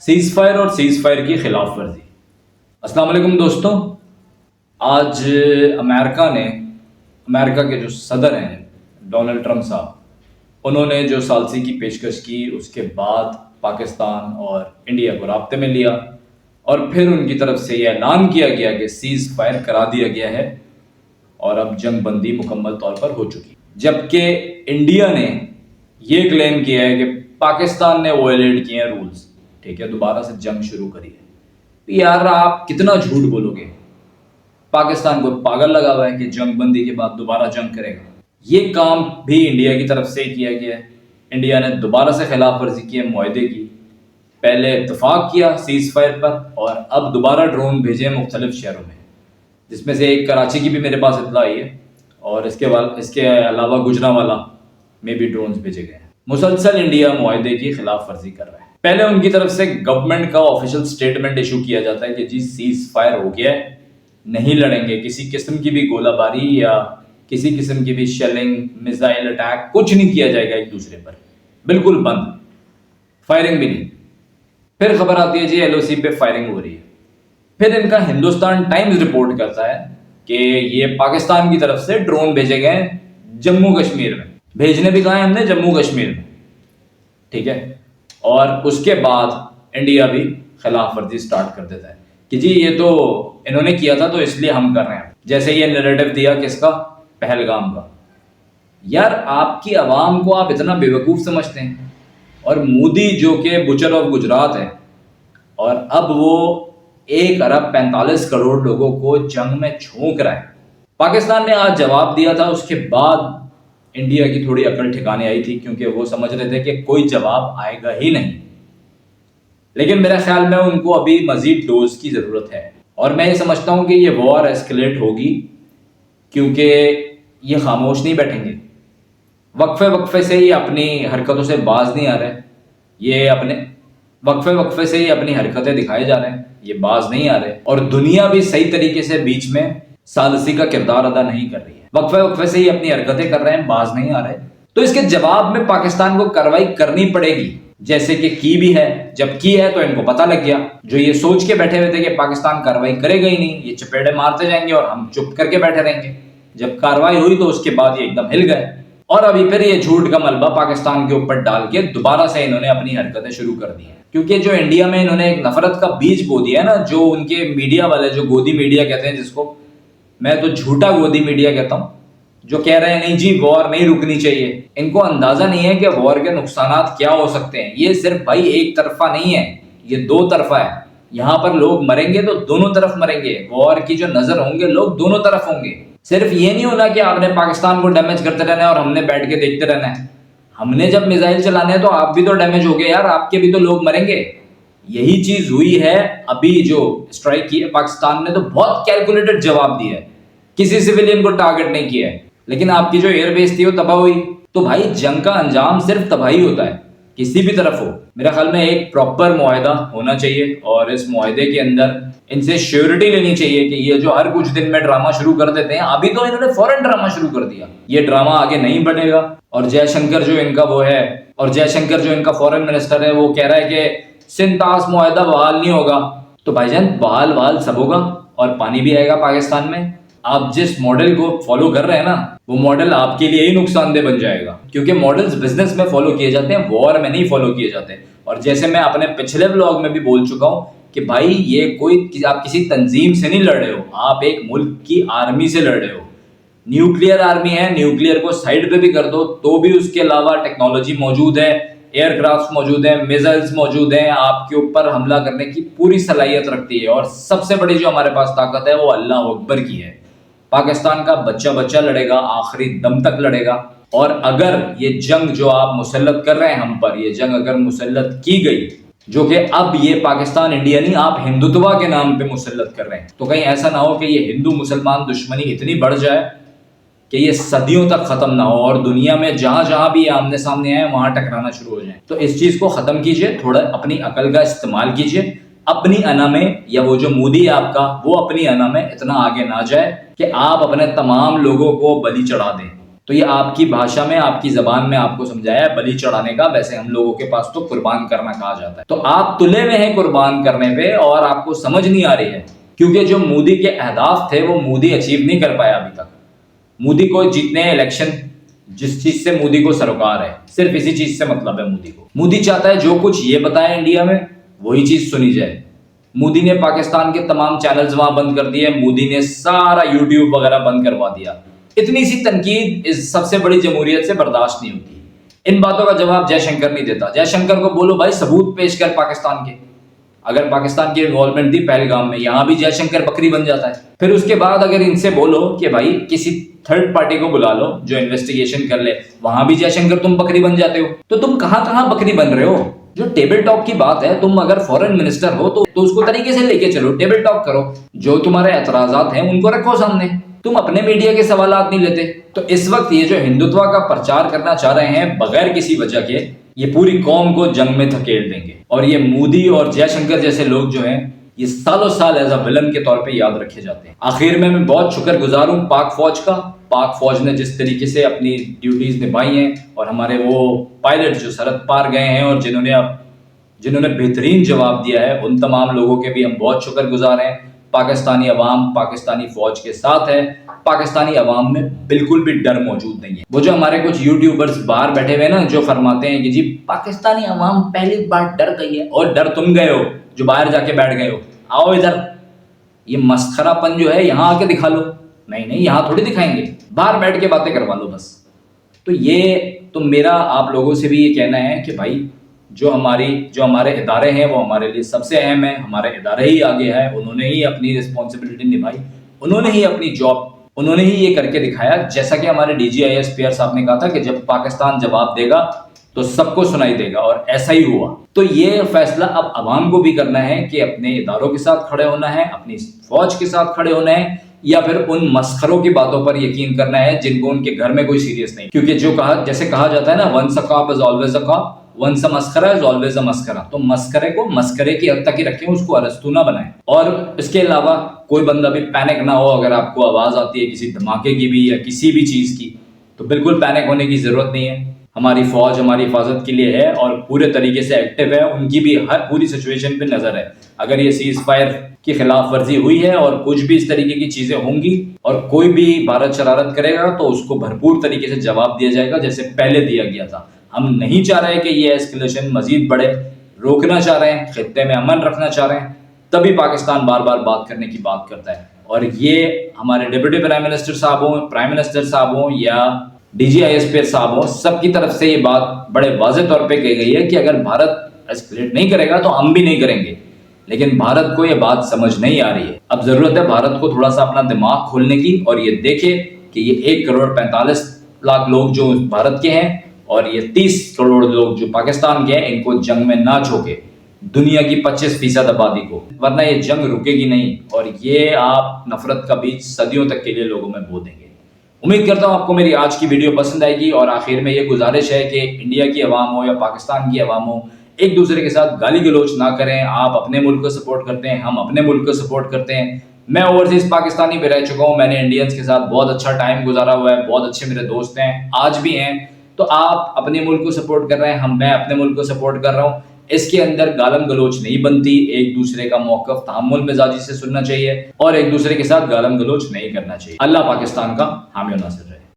Cease fire और cease fire की खिलाफ वर्जी। अस्सलाम वालेकुम दोस्तों, आज अमेरिका के जो सदर हैं डोनाल्ड ट्रंप साहब, उन्होंने जो सालसी की पेशकश की उसके बाद पाकिस्तान और इंडिया को राब्ते में लिया और फिर उनकी तरफ से यह ऐलान किया गया कि सीज फायर करा दिया गया है और अब जंग बंदी मुकम्मल तौर पर हो चुकी। जबकि इंडिया ने यह क्लेम किया है कि पाकिस्तान ने वायलेट किए हैं रूल्स, ठीक है, दोबारा से जंग शुरू करी है। तो यार आप कितना झूठ बोलोगे? पाकिस्तान को पागल लगा हुआ है कि जंग बंदी के बाद दोबारा जंग करेगा। ये काम भी इंडिया की तरफ से किया गया है। इंडिया ने दोबारा से खिलाफ वर्जी की है मुआहदे की। पहले इत्तेफाक किया सीज फायर पर और अब दोबारा ड्रोन भेजे मुख्तलिफ शहरों में, जिसमें से एक कराची की भी मेरे पास इत्तला आई है और इसके अलावा गुजरांवाला में भी ड्रोन भेजे गए हैं। मुसलसल इंडिया मुआहदे की खिलाफ वर्जी कर रहा है। पहले उनकी तरफ से गवर्नमेंट का ऑफिशियल स्टेटमेंट इशू किया जाता है कि जी सीज फायर हो गया है, नहीं लड़ेंगे, किसी किस्म की भी गोलाबारी या किसी किस्म की भी शेलिंग, मिसाइल अटैक कुछ नहीं किया जाएगा एक दूसरे पर, बिल्कुल बंद, फायरिंग भी नहीं। फिर खबर आती है जी एलओसी पे फायरिंग हो रही है। फिर इनका हिंदुस्तान टाइम्स रिपोर्ट करता है कि ये पाकिस्तान की तरफ से ड्रोन भेजे गए जम्मू कश्मीर में। भेजने भी कहा है हमने जम्मू कश्मीर में, ठीक है। और उसके बाद इंडिया भी खिलाफ वर्जी स्टार्ट कर देता है कि जी ये तो इन्होंने किया था तो इसलिए हम कर रहे हैं। जैसे ये नैरेटिव दिया किसका? पहलगाम का। यार आपकी आवाम को आप इतना बेवकूफ समझते हैं और मोदी जो कि बुचर ऑफ गुजरात है और अब वो 1 अरब 45 करोड़ लोगों को जंग में झोंक रहा है। पाकिस्तान ने आज जवाब दिया था, उसके बाद इंडिया की थोड़ी अकल ठिकाने आई थी क्योंकि वो समझ रहे थे कि कोई जवाब आएगा ही नहीं। लेकिन मेरे ख्याल में उनको अभी मजीद डोज की जरूरत है और मैं ये समझता हूं कि ये वॉर एस्केलेट होगी क्योंकि ये खामोश नहीं बैठेंगे। वक्फे वक्फे से ये अपनी हरकतों से बाज नहीं आ रहे, ये अपने वक्फे से ये अपनी हरकतें दिखाए जा रहे हैं, ये बाज नहीं आ रहे और दुनिया भी सही तरीके से बीच में सालसी का किरदार अदा नहीं कर रही है। वक्फे से ही अपनी हरकतें कर रहे हैं, बाज नहीं आ रहे। तो इसके जवाब में पाकिस्तान को कार्रवाई करनी पड़ेगी, जैसे कि की भी है। जब की है तो इनको पता लग गया, जो ये सोच के बैठे हुए थे कि पाकिस्तान कार्रवाई करेगा ही नहीं, ये चपेड़े मारते जाएंगे और हम चुप करके बैठे रहेंगे। जब कार्रवाई हुई तो उसके बाद ये एकदम हिल गए और अभी फिर ये झूठ का मलबा पाकिस्तान के ऊपर डाल के दोबारा से इन्होंने अपनी हरकतें शुरू कर दी हैं। क्योंकि जो इंडिया में इन्होंने एक नफरत का बीज बो दिया है ना, जो उनके मीडिया वाले, जो गोदी मीडिया कहते हैं, जिसको मैं तो झूठा गोदी मीडिया कहता हूं, जो कह रहे हैं नहीं जी वॉर नहीं रुकनी चाहिए। इनको अंदाजा नहीं है कि वॉर के नुकसानात क्या हो सकते हैं। ये सिर्फ भाई एक तरफा नहीं है, ये दो तरफा है। यहाँ पर लोग मरेंगे तो दोनों तरफ मरेंगे। वॉर की जो नजर होंगे लोग दोनों तरफ होंगे। सिर्फ ये नहीं होना कि आपने पाकिस्तान को डैमेज करते रहना है और हमने बैठ के देखते रहना है। हमने जब मिसाइल चलाने हैं तो आप भी तो डैमेज हो गए यार, आपके भी तो लोग मरेंगे। यही चीज हुई है अभी जो स्ट्राइक की है पाकिस्तान ने, तो बहुत कैलकुलेटेड जवाब दिया है, किसी सिविलियन को टारगेट नहीं किया है। लेकिन आपकी जो एयरबेस थी वो तबाह हुई। तो भाई जंग का अंजाम सिर्फ तबाही होता है, किसी भी तरफ हो। मेरा ख्याल में एक प्रॉपर मुआहदा होना चाहिए और इस मुआहदे के अंदर इनसे श्योरिटी लेनी चाहिए कि ये जो हर कुछ दिन में ड्रामा शुरू कर देते हैं, अभी तो इन्होंने फौरन ड्रामा शुरू कर दिया, ये ड्रामा आगे नहीं बढ़ेगा। और जयशंकर जो इनका फॉरेन मिनिस्टर है, वो कह रहा है कि सिंतास मुआहदा बहाल नहीं होगा। तो भाईजान बहाल सब होगा और पानी भी आएगा पाकिस्तान में। आप जिस मॉडल को फॉलो कर रहे हैं ना, वो मॉडल आपके लिए ही नुकसानदेह बन जाएगा, क्योंकि मॉडल्स बिजनेस में फॉलो किए जाते हैं, वॉर में नहीं फॉलो किए जाते। और जैसे मैं अपने पिछले व्लॉग में भी बोल चुका हूं कि भाई ये आप किसी तंजीम से नहीं लड़ रहे हो, आप एक मुल्क की आर्मी से लड़ रहे हो। न्यूक्लियर आर्मी है, न्यूक्लियर को साइड पे भी कर दो तो भी उसके अलावा टेक्नोलॉजी मौजूद है, एयरक्राफ्ट मौजूद है, मिसाइल्स मौजूद हैं, आपके ऊपर हमला करने की पूरी सलाहियत रखती है। और सबसे बड़ी जो हमारे पास ताकत है वो अल्लाह अकबर की है। पाकिस्तान का बच्चा लड़ेगा, आखिरी दम तक लड़ेगा। और अगर ये जंग जो आप मुसल्लत कर रहे हैं हम पर, ये जंग अगर मुसल्लत की गई, जो कि अब ये पाकिस्तान इंडिया नहीं, आप हिंदुत्वा के नाम पे मुसल्लत कर रहे हैं, तो कहीं ऐसा ना हो कि ये हिंदू मुसलमान दुश्मनी इतनी बढ़ जाए कि ये सदियों तक खत्म ना हो और दुनिया में जहां जहां भी आमने सामने आए वहां टकराना शुरू हो जाए। तो इस चीज को खत्म कीजिए, थोड़ा अपनी अकल का इस्तेमाल कीजिए। अपनी अना में, या वो जो मोदी है आपका, वो अपनी अना में इतना आगे ना जाए कि आप अपने तमाम लोगों को बलि चढ़ा दें। तो ये आपकी भाषा में, आपकी जबान में आपको समझाया है बलि चढ़ाने का। वैसे हम लोगों के पास तो कुर्बान करना कहा जाता है। तो आप तुले में हैं कुर्बान करने पे और आपको समझ नहीं आ रही है, क्योंकि जो मोदी के अहदाफ थे वो मोदी अचीव नहीं कर पाया अभी तक। मोदी को जीतने इलेक्शन, जिस चीज से मोदी को सरोकार है, सिर्फ इसी चीज से मतलब है मोदी को। मोदी चाहता है जो कुछ ये बताए इंडिया में वही चीज सुनी जाए। मोदी ने पाकिस्तान के तमाम चैनल्स वहां बंद कर दिए, मोदी ने सारा यूट्यूब वगैरह बंद करवा दिया। इतनी सी तनकीद इस सबसे बड़ी जमहूरियत से बर्दाश्त नहीं होती। इन बातों का जवाब जयशंकर नहीं देता। जयशंकर को बोलो भाई सबूत पेश कर पाकिस्तान के। अगर पाकिस्तान की इन्वॉल्वमेंट थी पहलगाम में, यहां भी जयशंकर बकरी बन जाता है। फिर उसके बाद अगर इनसे बोलो कि भाई किसी थर्ड पार्टी को बुला लो जो इन्वेस्टिगेशन कर ले, वहां भी जयशंकर तुम बकरी बन जाते हो। तो तुम कहां कहां बकरी बन रहे हो? जो टेबल टॉक की बात है, तुम अगर फॉरेन मिनिस्टर हो तो उसको तरीके से लेके चलो, टेबल टॉक करो। जो तुम्हारे एतराजात हैं उनको रखो सामने। तुम अपने मीडिया के सवालात नहीं लेते। तो इस वक्त ये जो हिंदुत्व का प्रचार करना चाह रहे हैं बगैर किसी वजह के, ये पूरी कौम को जंग में धकेल देंगे। और ये मोदी और जयशंकर जैसे लोग जो हैं ये सालों साल एज अ विलन के तौर पे याद रखे जाते हैं। आखिर में मैं बहुत शुक्रगुजार हूं पाक फौज का। पाक फौज ने जिस तरीके से अपनी ड्यूटीज निभाई हैं और हमारे वो पायलट जो सरहद पार गए हैं और जिन्होंने बेहतरीन जवाब दिया है, उन तमाम लोगों के भी हम बहुत शुक्रगुजार हैं। पाकिस्तानी अवाम पाकिस्तानी फौज के साथ है। पाकिस्तानी अवाम में बिल्कुल भी डर मौजूद नहीं है। वो जो हमारे कुछ यूट्यूबर्स बाहर बैठे हुए ना जो फरमाते हैं कि जी पाकिस्तानी अवाम पहली बार डर गई है, और डर तुम गए हो जो बाहर जाके बैठ गए हो। आओ इधर, ये मस्खरापन जो है यहाँ आके दिखा लो। नहीं, यहाँ थोड़ी दिखाएंगे, बाहर बैठ के बातें करवा लो बस। तो मेरा आप लोगों से भी ये कहना है कि भाई जो हमारे इदारे हैं वो हमारे लिए सबसे अहम है। हमारे इदारे ही आगे है, उन्होंने ही अपनी रिस्पॉन्सिबिलिटी निभाई, उन्होंने ही अपनी जॉब, उन्होंने ही ये करके दिखाया। जैसा कि हमारे DGIS PR साहब ने कहा था कि जब पाकिस्तान जवाब देगा तो सबको सुनाई देगा, और ऐसा ही हुआ। तो ये फैसला अब अवाम को भी करना है कि अपने इदारों के साथ खड़े होना है, अपनी फौज के साथ खड़े होना है, या फिर उन मस्खरों की बातों पर यकीन करना है जिनको उनके घर में कोई सीरियस नहीं। क्योंकि जैसे कहा जाता है ना, once a cop is always a cop, once a मस्खरा इज ऑलवेज अ मस्खरा। तो मस्खरे को मस्खरे की हद तक ही रखें, उसको अरस्तू ना बनाएं। और इसके अलावा कोई बंदा भी पैनिक ना हो। अगर आपको आवाज आती है किसी धमाके की भी या किसी भी चीज की, तो बिल्कुल पैनिक होने की जरूरत नहीं है। हमारी फौज हमारी हिफाजत के लिए है और पूरे तरीके से एक्टिव है। उनकी भी हर पूरी सिचुएशन पे नजर है। अगर ये सीज फायर की खिलाफ वर्जी हुई है और कुछ भी इस तरीके की चीजें होंगी और कोई भी भारत शरारत करेगा तो उसको भरपूर तरीके से जवाब दिया जाएगा, जैसे पहले दिया गया था। हम नहीं चाह रहे कि ये एस्केलेशन मजीद बढ़े, रोकना चाह रहे हैं, खित्ते में अमन रखना चाह रहे हैं। तभी पाकिस्तान बार बार बात करने की बात करता है। और ये हमारे डिप्टी प्राइम मिनिस्टर साहब हों, प्राइम मिनिस्टर साहब हों या DGIS PR साहब हों, सबकी तरफ से ये बात बड़े वाज़ेह तौर पे कही गई है कि अगर भारत एस्केलेट नहीं करेगा तो हम भी नहीं करेंगे। लेकिन भारत को ये बात समझ नहीं आ रही है। अब जरूरत है भारत को थोड़ा सा अपना दिमाग खोलने की और ये देखे कि ये 1,45,00,000 लोग जो भारत के हैं और ये 30 करोड़ लोग जो पाकिस्तान के हैं, इनको जंग में ना झोंके दुनिया की 25% आबादी को, वरना ये जंग रुकेगी नहीं और ये आप नफरत का बीज सदियों तक के लिए लोगों में बो देंगे। उम्मीद करता हूं आपको मेरी आज की वीडियो पसंद आएगी। और आखिर में ये गुजारिश है कि इंडिया की आवाम हो या पाकिस्तान की आवाम हो, एक दूसरे के साथ गाली गलौच ना करें। आप अपने मुल्क को सपोर्ट करते हैं, हम अपने मुल्क को सपोर्ट करते हैं। मैं ओवरसीज पाकिस्तानी में रह चुका हूं, मैंने इंडियंस के साथ बहुत अच्छा टाइम गुजारा हुआ है, बहुत अच्छे मेरे दोस्त हैं, आज भी हैं। तो आप अपने मुल्क को सपोर्ट कर रहे हैं, मैं अपने मुल्क को सपोर्ट कर रहा हूँ। इसके अंदर गालम गलोच नहीं बनती। एक दूसरे का मौकफ तहम्मुल मिजाजी से सुनना चाहिए और एक दूसरे के साथ गालम गलोच नहीं करना चाहिए। अल्लाह पाकिस्तान का हामी और नासिर।